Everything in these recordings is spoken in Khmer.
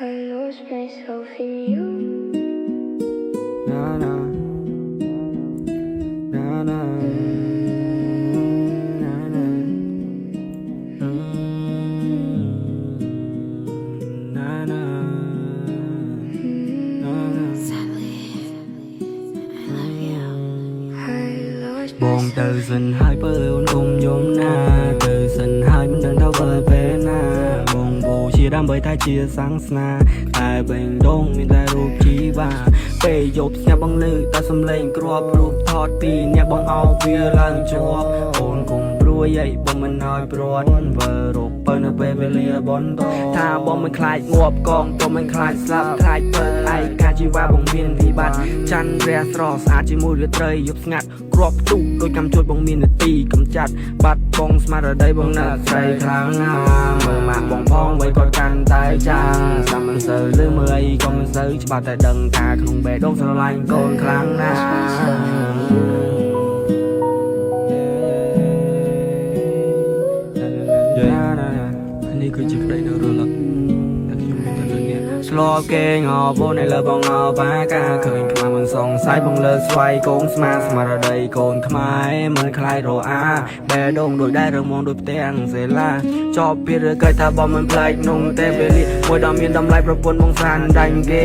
I lost myself in you. Na na na na na na na na Sadly, I love you. I lost បងទៅ myself. សិនហើយបើអូនគុំយំណាទៅសិនហើយមិនដឹងថាបើពេលណាបងបូជាដើម្បីថាជាសាំងស្នាតែបេងដូងមានតែរូបជីវ៉ាពេលយប់ស្ញាប់បងលឺតែសំឡេងគ្រាប់រូបថតពីអ្នកបងអោបវាឡើងជាប់អូនគុំព្រួយអីបងមិនឲ្យព្រាត់វើរកបើនៅពេលវេលាបនតថាបងមិនខ្លាចងាប់កងព្រមមិនខ្លាចស្លាប់ខ្លាចបើឯកាជីវ៉ាបងមានវិបត្តិច័ន្ទរះស្រស់ស្អាតជាមួយរាត្រីយប់ស្ងាត់គ្រាប់ទូដូចកម្មជួយបងមាននទីកំចាត់បាត់បងស្មារតីបងនៅស្រីខ្លាំងណាស់មើលម៉ាក់បងផងໄວក៏កាន់តែចាំតាមមិនសូវលឺមើលអីក៏មិនសូវច្បាស់តែដឹងថាក្នុងបេះដូងស្រឡាញ់កូនខ្លាំងណាស់នេះគឺជាក្តីនៅរលឹកតែខ្ញុំមានតែរឿងនេះឆ្លប់គេងអបនៅលើបងអបាកាឃើញខ្មៅមិនសង្ស័យបងលើស្វ័យកូនស្មាស្មារតីកូនខ្មែរមិនខ្លាចរអាបេះដូងដូចដែររងមដូចផ្ទាំងសេឡាចប់ពីរឿងគេថាបងមិនផ្លែកនំទេវេលាមួយដ៏មានតម្លៃប្រពន្ធបងស្រានដាញ់គេ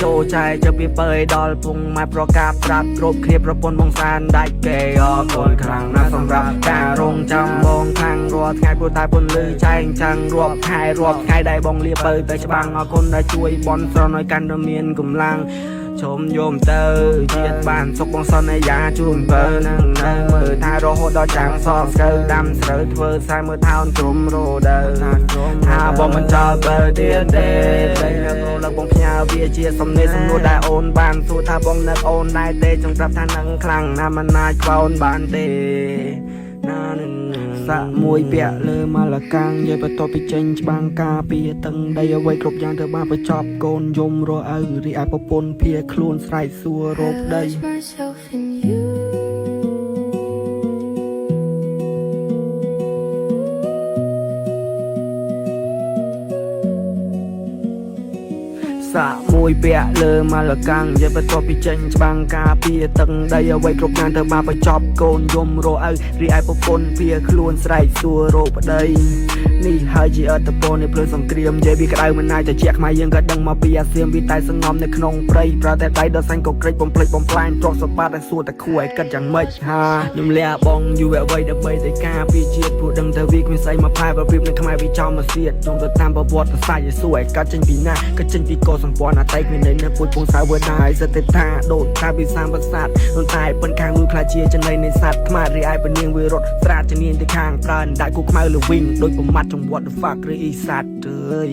ចូលចែកទៅពីបើដល់ពុងម៉ែប្រកាប្រាប់គ្រប់គ្នាប្រពន្ធបងស្រានដាច់គេអរគុណខ្លាំងណាស់សម្រាប់ការរងចាំបងខាងរាល់ថ្ងៃព្រោះតែពន្លឺចែងចាំងរាប់ខែរាប់ថ្ងៃដែលបងលាបើទៅច្បាំងអរគុណដែលជួយបន់ស្រន់ឲ្យកាន់តែមានកម្លាំងជុំយមទៅជាតិបានសុខបងសន្យាជូនបើនឹងនៅមើលថារហូតដល់ចាំងសស្កើដាំស្រូវធ្វើខ្សែមើលថោនជុំរោដើថាបងមិនចោលបើទៀតទេតែនៅលើបងផ្ញើវាជាសំណេរសំណួរដែលអូនបានសួរថាបងនៅអូនដែរទេចង់ប្រាប់ថានឹងខ្លាំងណាស់មិនអាចខ្វោនបានទេណានឹងសាក់មួយពាក់លើម៉ាឡាកាំងយាយបន្ទាប់ពីចេញច្បាំងការពីតឹងដីអ្វីគ្រប់យ៉ាងត្រូវបានបញ្ចប់កូនយំរអៅរីឯប្រពន្ធភៀខ្លួនស្រែកសួររោគដី I lost myself in you. សាក់មួយពាក់លើម៉ាឡាកាំងយាយបន្ទាប់ពីចេញច្បាំងការពីតឹងដីអ្វីគ្រប់យ៉ាងត្រូវបានបញ្ចប់កូនយំរអៅរីឯប្រពន្ធភៀខ្លួនស្រែកសួររោគប្តីនេះហើយជាអត្តពលនៃភ្លើងសង្គ្រាមនិយាយពីក្តៅមិនណាយតែជាខ្មែរយើងក៏ដឹងមកពីអាសៀមវាតែសងំនៅក្នុងព្រៃប្រើតែដៃដល់សាញ់ក៏ក្រិចបំភ្លេចបំផ្លាញទ្រព្យសម្បត្តិតែសួរតែគួរឲ្យគិតយ៉ាងម៉េចហាខ្ញុំលះបងយូរអ្វីដើម្បីតែការពីជាតិព្រោះដឹងតែវាគ្មានស្អីមកផែប្រព្រៀបនឹងខ្មែរវាចំមកសៀតខ្ញុំទៅតាមប្រវត្តិសាស្ត្រឲ្យសួរឲ្យកាត់ចេញពីណាក៏ចេញពីកោសម្ព័ន្ធអតីតមាននៅពុជពងសាវឺដែរសិតថាដូចថាពីសាមប្រាសាទប៉ុន្តែប៉ុនខាងលួយខ្លាចជាចំណៃនៃសត្វខ្មែររីឯពនាងវារត់ស្រាតជំនាញទៅខាងប្រើដាក់គូខ្មៅលវិញដូចប្រមាត់ចង្វាត់ the fuck ឬអ៊ីសាត់អើយ